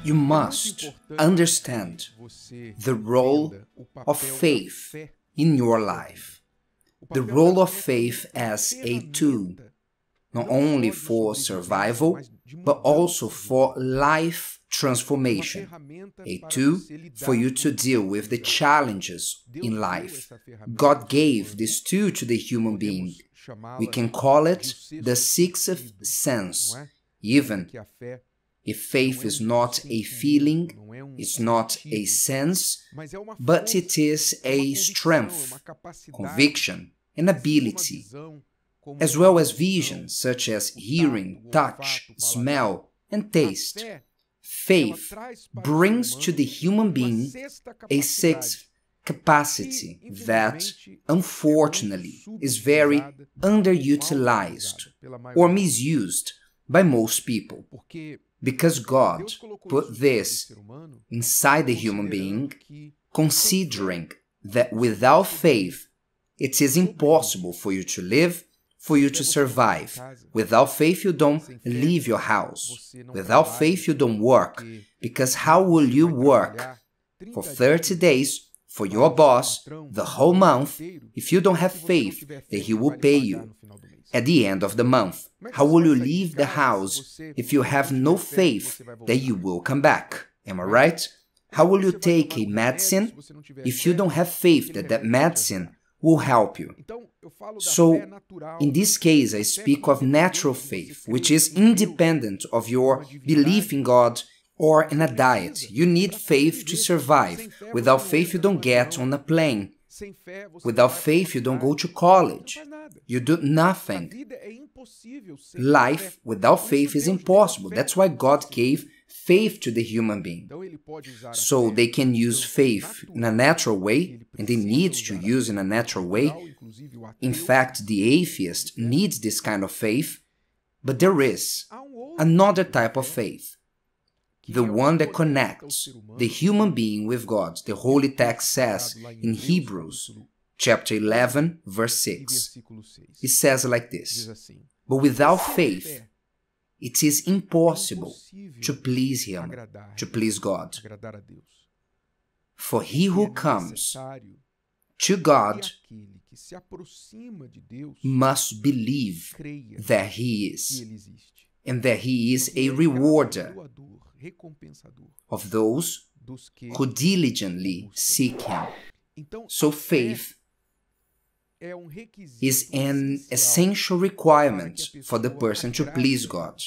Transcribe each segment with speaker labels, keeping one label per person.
Speaker 1: You must understand the role of faith in your life. The role of faith as a tool, not only for survival, but also for life transformation. A tool for you to deal with the challenges in life. God gave this tool to the human being. We can call it the sixth sense, even if faith is not a feeling, it's not a sense, but it is a strength, conviction, and ability, as well as vision, such as hearing, touch, smell, and taste. Faith brings to the human being a sixth capacity that, unfortunately, is very underutilized or misused by most people. Because God put this inside the human being, considering that without faith, it is impossible for you to live, for you to survive. Without faith, you don't leave your house. Without faith, you don't work. Because how will you work for 30 days for your boss the whole month if you don't have faith that he will pay you at the end of the month? How will you leave the house if you have no faith that you will come back? Am I right? How will you take a medicine if you don't have faith that that medicine will help you? So, in this case, I speak of natural faith, which is independent of your belief in God or in a diet. You need faith to survive. Without faith, you don't get on a plane. Without faith, you don't go to college. You do nothing. Life without faith is impossible. That's why God gave faith to the human being. So they can use faith in a natural way, and they need to use in a natural way. In fact, the atheist needs this kind of faith, but there is another type of faith. The one that connects the human being with God. The Holy Text says in Hebrews chapter 11, verse 6. It says like this: "But without faith, it is impossible to please Him, to please God. For he who comes to God must believe that He is, and that He is a rewarder of those who diligently seek Him." So faith is an essential requirement for the person to please God.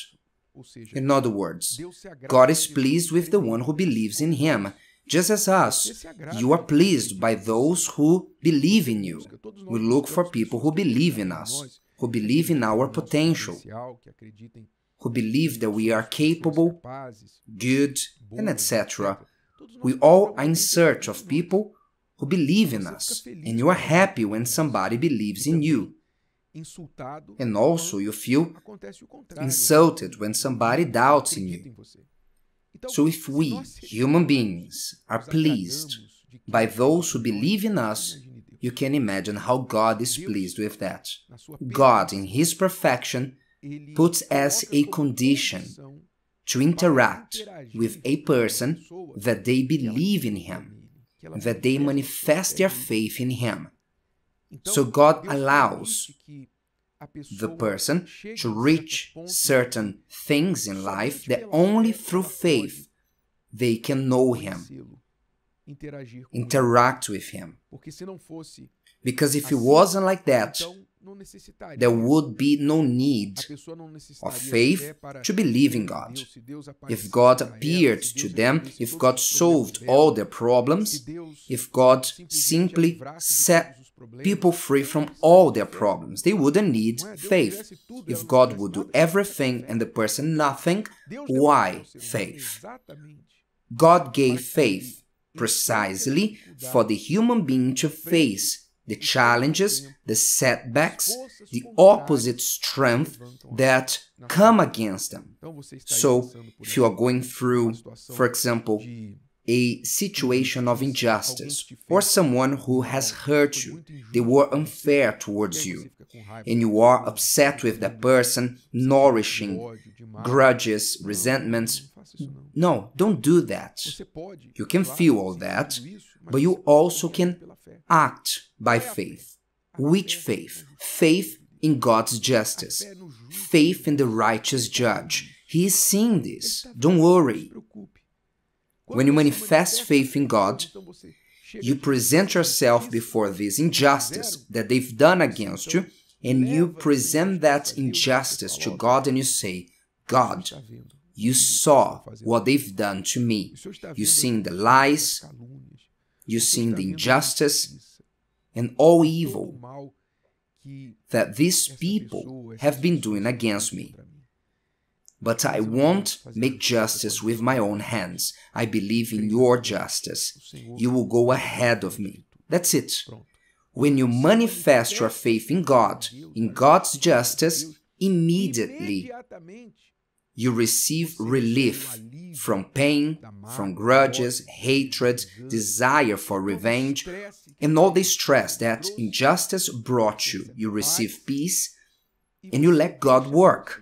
Speaker 1: In other words, God is pleased with the one who believes in Him, just as us. You are pleased by those who believe in you. We look for people who believe in us, who believe in our potential, who believe that we are capable, good, and etc. We all are in search of people who believe in us, and you are happy when somebody believes in you. And also you feel insulted when somebody doubts in you. So if we, human beings, are pleased by those who believe in us, you can imagine how God is pleased with that. God, in His perfection, puts as a condition to interact with a person that they believe in Him, that they manifest their faith in Him. So God allows the person to reach certain things in life that only through faith they can know Him, interact with Him. Because if it wasn't like that, there would be no need of faith to believe in God. If God appeared to them, if God solved all their problems, if God simply set people free from all their problems, they wouldn't need faith. If God would do everything and the person nothing, why faith? God gave faith precisely for the human being to face the challenges, the setbacks, the opposite strength that come against them. So, if you are going through, for example, a situation of injustice, or someone who has hurt you, they were unfair towards you, and you are upset with that person, nourishing grudges, resentments. No, don't do that. You can feel all that, but you also can act by faith. Which faith? Faith in God's justice. Faith in the righteous judge. He is seeing this. Don't worry. When you manifest faith in God, you present yourself before this injustice that they've done against you, and you present that injustice to God and you say, God, you saw what they've done to me. You've seen the lies, you've seen the injustice, and all evil that these people have been doing against me. But I won't make justice with my own hands. I believe in your justice. You will go ahead of me. That's it. When you manifest your faith in God, in God's justice, immediately you receive relief from pain, from grudges, hatred, desire for revenge, and all the stress that injustice brought you. You receive peace, and you let God work.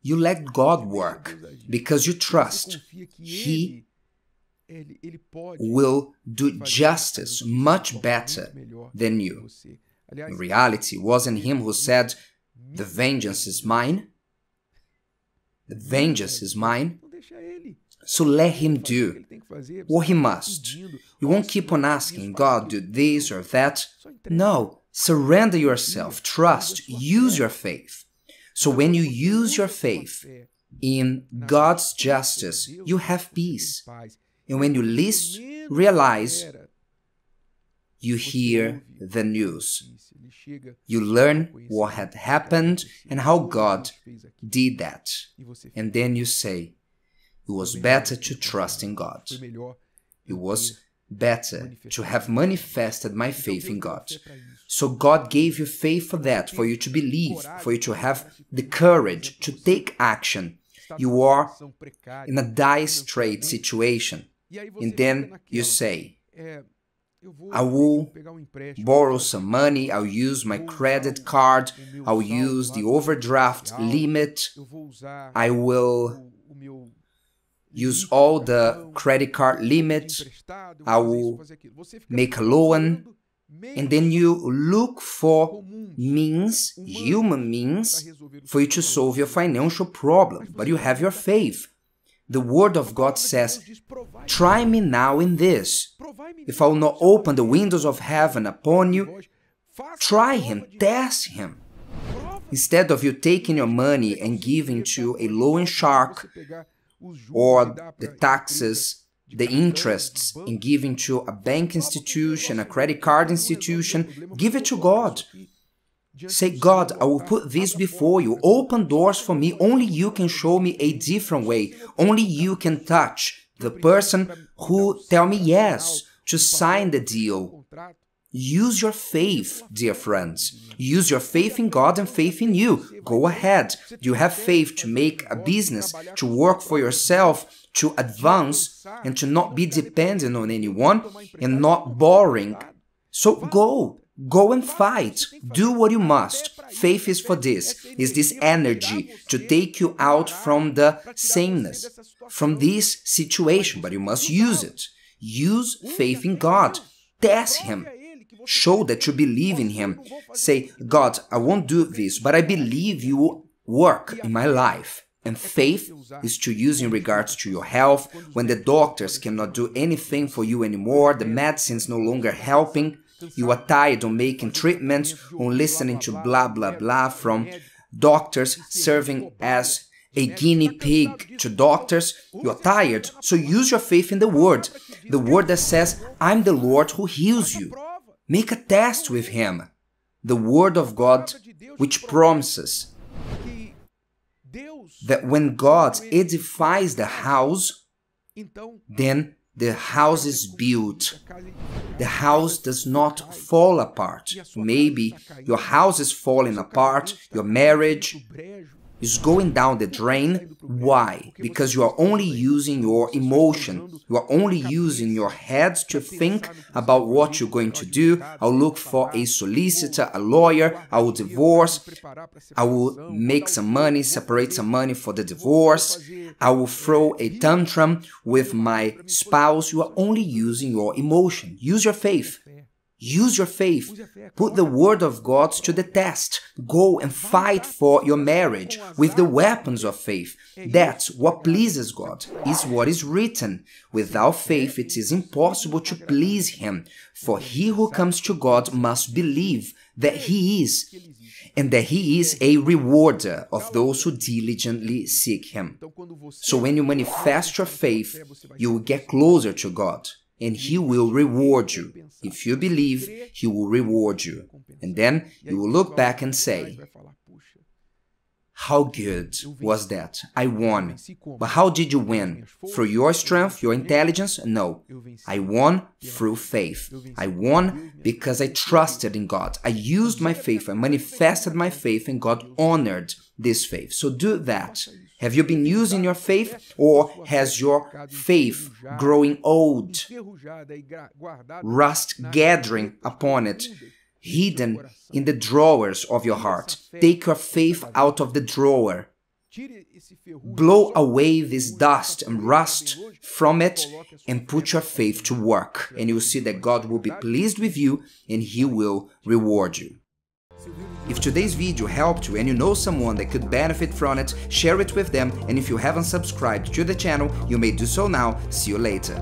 Speaker 1: You let God work because you trust He will do justice much better than you. In reality, it wasn't Him who said, "The vengeance is mine"? The vengeance is mine. So let Him do what He must. You won't keep on asking, God, do this or that. No, surrender yourself, trust, use your faith. So when you use your faith in God's justice, you have peace. And when you least realize, you hear the news. You learn what had happened and how God did that. And then you say, it was better to trust in God. It was better to have manifested my faith in God. So God gave you faith for that, for you to believe, for you to have the courage to take action. You are in a dire straight situation. And then you say, I will borrow some money, I'll use my credit card, I'll use the overdraft limit, I will use all the credit card limit, I will make a loan, and then you look for means, human means, for you to solve your financial problem, but you have your faith. The Word of God says, try me now in this. If I will not open the windows of heaven upon you, try Him, test Him. Instead of you taking your money and giving to a loan shark, or the taxes, the interests, and giving to a bank institution, a credit card institution, give it to God. Say, God, I will put this before you. Open doors for me. Only you can show me a different way. Only you can touch the person who tell me yes to sign the deal. Use your faith, dear friends. Use your faith in God and faith in you. Go ahead. You have faith to make a business, to work for yourself, to advance, and to not be dependent on anyone and not boring. So go. Go and fight. Do what you must. Faith is for this. Is this energy to take you out from the sameness, from this situation, but you must use it. Use faith in God. Test Him. Show that you believe in Him. Say, God, I won't do this, but I believe you will work in my life. And faith is to use in regards to your health, when the doctors cannot do anything for you anymore, the medicine's no longer helping, you are tired of making treatments, on listening to blah blah blah from doctors, serving as a guinea pig to doctors. You are tired, so use your faith in the Word that says, I'm the Lord who heals you. Make a test with Him. The Word of God, which promises that when God edifies the house, then the house is built. The house does not fall apart. Maybe your house is falling apart, your marriage, is going down the drain. Why? Because you are only using your emotion. You are only using your head to think about what you're going to do. I'll look for a solicitor, a lawyer, I will divorce, I will make some money, separate some money for the divorce, I will throw a tantrum with my spouse. You are only using your emotion. Use your faith. Use your faith. Put the word of God to the test. Go and fight for your marriage with the weapons of faith. That's what pleases God, is what is written. Without faith it is impossible to please Him. For he who comes to God must believe that He is, and that He is a rewarder of those who diligently seek Him. So when you manifest your faith, you will get closer to God, and He will reward you. If you believe, He will reward you. And then you will look back and say, how good was that? I won. But how did you win? Through your strength, your intelligence? No. I won through faith. I won because I trusted in God. I used my faith. I manifested my faith, and God honored this faith. So do that. Have you been using your faith, or has your faith growing old, rust gathering upon it, hidden in the drawers of your heart? Take your faith out of the drawer. Blow away this dust and rust from it and put your faith to work, and you will see that God will be pleased with you and He will reward you. If today's video helped you and you know someone that could benefit from it, share it with them, and if you haven't subscribed to the channel, you may do so now. See you later.